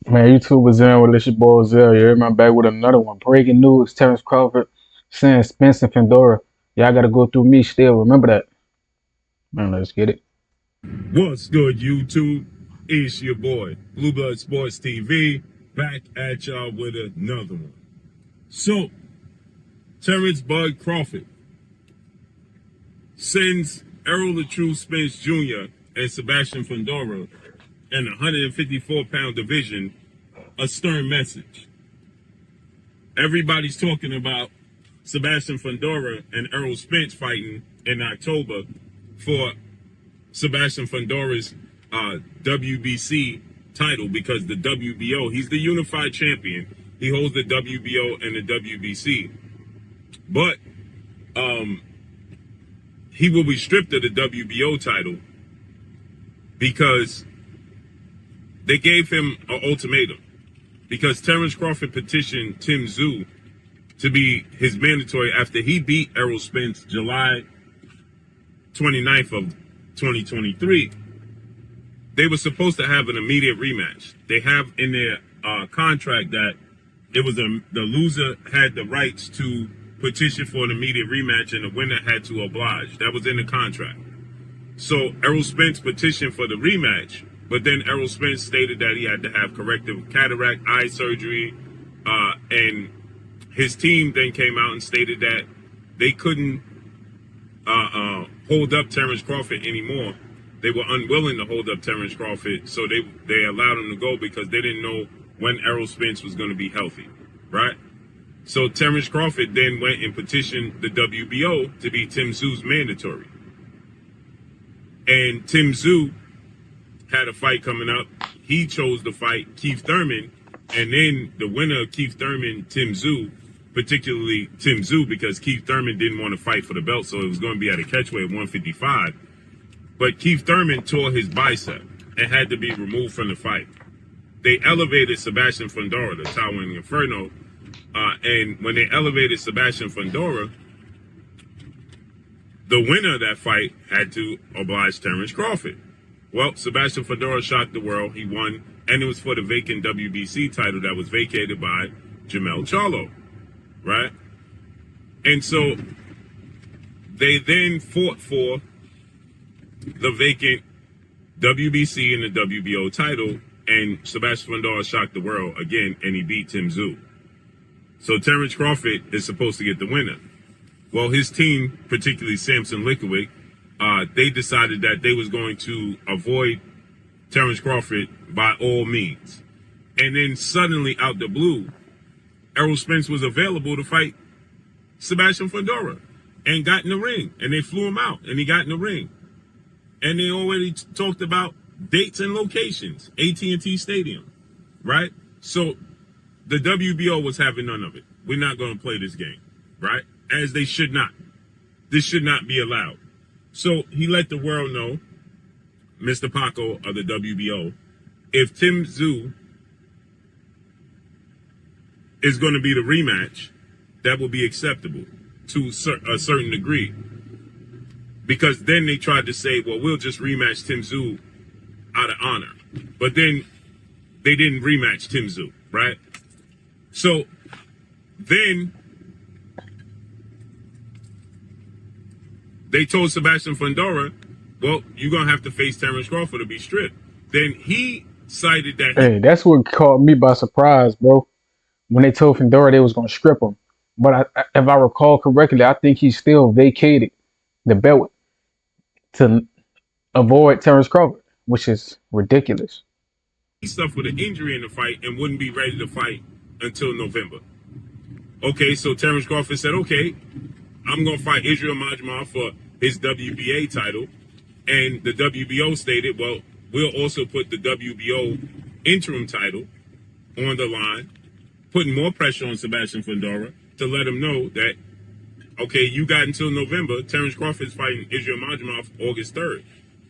Man, YouTube was in with this your boy Zell. You hear me? I'm back with another one. Breaking news: Terrence Crawford saying Spence and Fundora. Y'all gotta go through me still. Remember that. Man, let's get it. What's good, YouTube? It's your boy, Blue Blood Sports TV, back at y'all with another one. So, Terrence Bud Crawford sends Errol the True Spence Jr. and Sebastian Fundora in the 154-pound division a stern message. Everybody's talking about Sebastian Fundora and Errol Spence fighting in October for Sebastian Fundora's WBC title, because the WBO, he's the unified champion. He holds the WBO and the WBC. But he will be stripped of the WBO title because they gave him an ultimatum. Because Terrence Crawford petitioned Tim Tszyu to be his mandatory after he beat Errol Spence July 29th of 2023. They were supposed to have an immediate rematch. They have in their contract that it was the loser had the rights to petition for an immediate rematch and the winner had to oblige. That was in the contract. So Errol Spence petitioned for the rematch, but then Errol Spence stated that he had to have corrective cataract eye surgery, and his team then came out and stated that they couldn't hold up Terrence Crawford anymore. They were unwilling to hold up Terrence Crawford, so they allowed him to go because they didn't know when Errol Spence was going to be healthy, right? So Terrence Crawford then went and petitioned the WBO to be Tim Tszyu's mandatory. And Tim Tszyu had a fight coming up. He chose to fight Keith Thurman, and then the winner of Keith Thurman, Tim Tszyu, particularly Tim Tszyu, because Keith Thurman didn't want to fight for the belt, so it was going to be at a catchweight of 155. But Keith Thurman tore his bicep and had to be removed from the fight. They elevated Sebastian Fundora, the Towering Inferno, and when they elevated Sebastian Fundora, the winner of that fight had to oblige Terrence Crawford. Well, Sebastian Fundora shocked the world. He won, and it was for the vacant WBC title that was vacated by Jamel Charlo, right? And so they then fought for the vacant WBC and the WBO title, and Sebastian Fundora shocked the world again, and he beat Tim Tszyu. So Terrence Crawford is supposed to get the winner. Well, his team, particularly Samson Lickowicz, they decided that they was going to avoid Terrence Crawford by all means. And then suddenly, out the blue, Errol Spence was available to fight Sebastian Fundora and got in the ring. And they flew him out, and he got in the ring. And they already talked about dates and locations, AT&T Stadium, right? So the WBO was having none of it. We're not going to play this game, right? As they should not. This should not be allowed. So he let the world know, Mr. Paco of the WBO, if Tim Tszyu is going to be the rematch, that will be acceptable to a certain degree. Because then they tried to say, well, we'll just rematch Tim Tszyu out of honor. But then they didn't rematch Tim Tszyu, right? So then they told Sebastian Fundora, well, you're going to have to face Terrence Crawford to be stripped. Then he cited that Hey, that's what caught me by surprise, bro. When they told Fundora they was gonna strip him. But if I recall correctly, I think he still vacated the belt to avoid Terrence Crawford, which is ridiculous. he suffered an injury in the fight and wouldn't be ready to fight until November. Okay, so Terrence Crawford said, okay, I'm going to fight Israel Majmar for his WBA title. And the WBO stated, well, we'll also put the WBO interim title on the line, putting more pressure on Sebastian Fundora to let him know that, okay, you got until November. Terrence Crawford's fighting Israel Majmar August 3rd.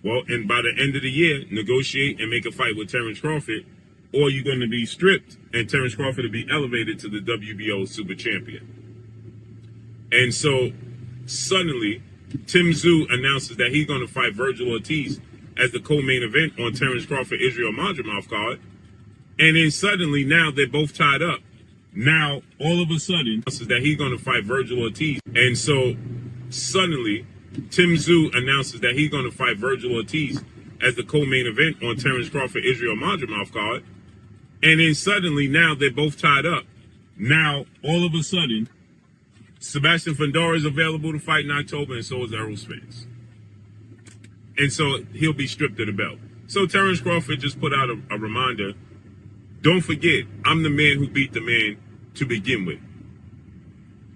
Well, and by the end of the year, negotiate and make a fight with Terrence Crawford, or you're going to be stripped and Terrence Crawford will be elevated to the WBO Super Champion. And so suddenly, Tim Tszyu announces that he's going to fight Virgil Ortiz as the co-main event on Terrence Crawford Israel Majmar card. And then suddenly now they're both tied up. Now all of a sudden that he's going to fight Virgil Ortiz, and so suddenly Tim Tszyu announces that he's going to fight Virgil Ortiz as the co-main event on Terrence Crawford Israel Madrimov card. And then suddenly now they're both tied up. Now all of a sudden Sebastian Fundora is available to fight in October, and so is Errol Spence. And so he'll be stripped of the belt. So Terrence Crawford just put out a reminder. Don't forget, I'm the man who beat the man to begin with.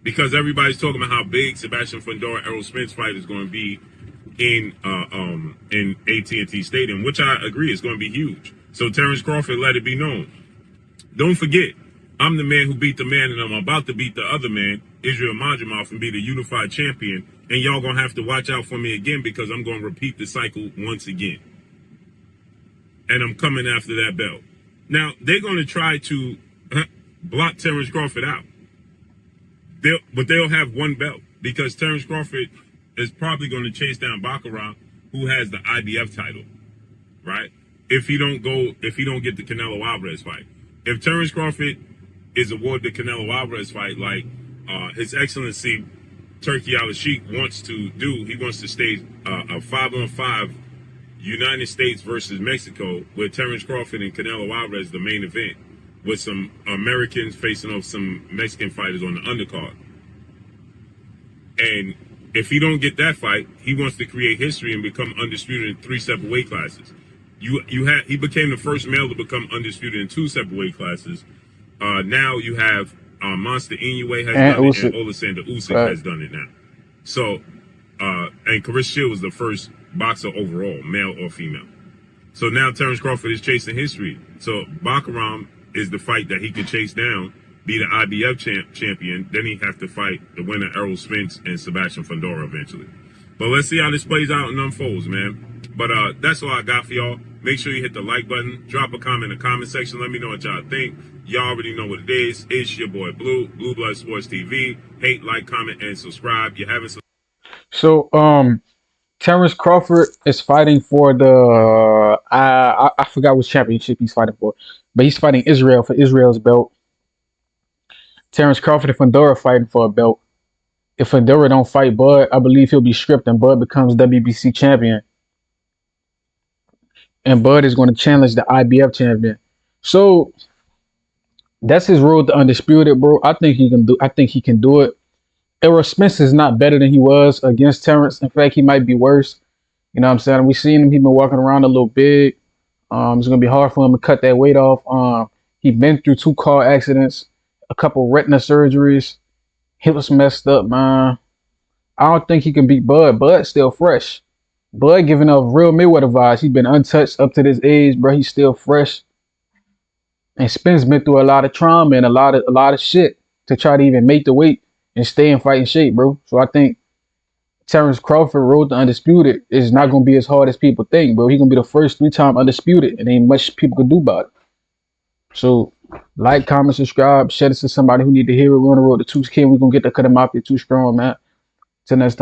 Because everybody's talking about how big Sebastian Fundora Errol Spence fight is going to be in AT&T Stadium, which I agree is going to be huge. So Terrence Crawford let it be known. Don't forget, I'm the man who beat the man, and I'm about to beat the other man, Israel Madrimov, and be the unified champion. And y'all going to have to watch out for me again, because I'm going to repeat the cycle once again. And I'm coming after that belt. Now, they're going to try to block Terrence Crawford out. But they'll have one belt, because Terrence Crawford is probably going to chase down Baccarat, who has the IBF title, right? If he don't get the Canelo Alvarez fight. If Terrence Crawford is awarded the Canelo Alvarez fight, like His Excellency Turki Al-Sheikh wants to do, he wants to stage a 5-on-5 United States versus Mexico with Terrence Crawford and Canelo Alvarez, the main event, with some Americans facing off some Mexican fighters on the undercard. And if he don't get that fight, he wants to create history and become undisputed in 3 separate weight classes. He became the first male to become undisputed in 2 separate weight classes. Now you have Monster Inoue has done it, and Oleksandr Usyk has done it now. So, and Chris Shield was the first boxer overall, male or female. So now Terrence Crawford is chasing history. So Baccarat is the fight that he can chase down, be the IBF champion. Then he have to fight the winner, Errol Spence and Sebastian Fundora eventually. But let's see how this plays out and unfolds, man. But that's all I got for y'all. Make sure you hit the like button. Drop a comment in the comment section. Let me know what y'all think. Y'all already know what it is. It's your boy Blue Blood Sports TV. Hate, like, comment, and subscribe. You haven't. So Terrence Crawford is fighting for the I forgot which championship he's fighting for, but he's fighting Israel for Israel's belt. Terrence Crawford and Fundora fighting for a belt. If Fundora don't fight Bud, I believe he'll be stripped and Bud becomes WBC champion. And Bud is going to challenge the IBF champion. So that's his road to undisputed, bro. I think he can do it. Errol Spence is not better than he was against Terrence. In fact, he might be worse. You know what I'm saying? We've seen him. He's been walking around a little big. It's going to be hard for him to cut that weight off. He's been through 2 car accidents, a couple retina surgeries. He was messed up, man. I don't think he can beat Bud. Bud's still fresh. Bud giving up real Mayweather vibes. He's been untouched up to this age, bro. He's still fresh. And Spence been through a lot of trauma and a lot of shit to try to even make the weight and stay in fighting shape, bro. So I think Terrence Crawford road to undisputed is not gonna be as hard as people think, bro. He's gonna be the first 3-time undisputed, and ain't much people can do about it. So like, comment, subscribe, share this to somebody who need to hear it. We're on the road to 2K. We're gonna get the cut him out there too strong, man. Till next time.